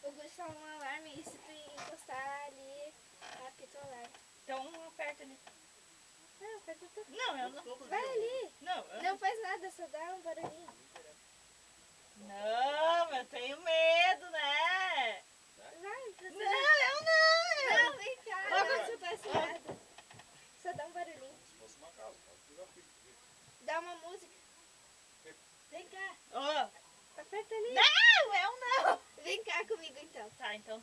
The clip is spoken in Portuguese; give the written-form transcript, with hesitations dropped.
O Gucci tá um alarme e se tu encostar ali, apita o alarme. Então aperta ali. Não, aperta tu. Não, eu não. Vai ali. Não, Não faz nada, só dá um barulhinho. Não, eu tenho medo, né? Vai, pra tu. Não, eu não. Não, vem cá. Não, se tá assinado. Só dá um barulhinho. Se fosse uma casa, Dá uma música. Vem cá. Ó. Aperta ali. Não, eu não. Vem cá comigo então. Tá, então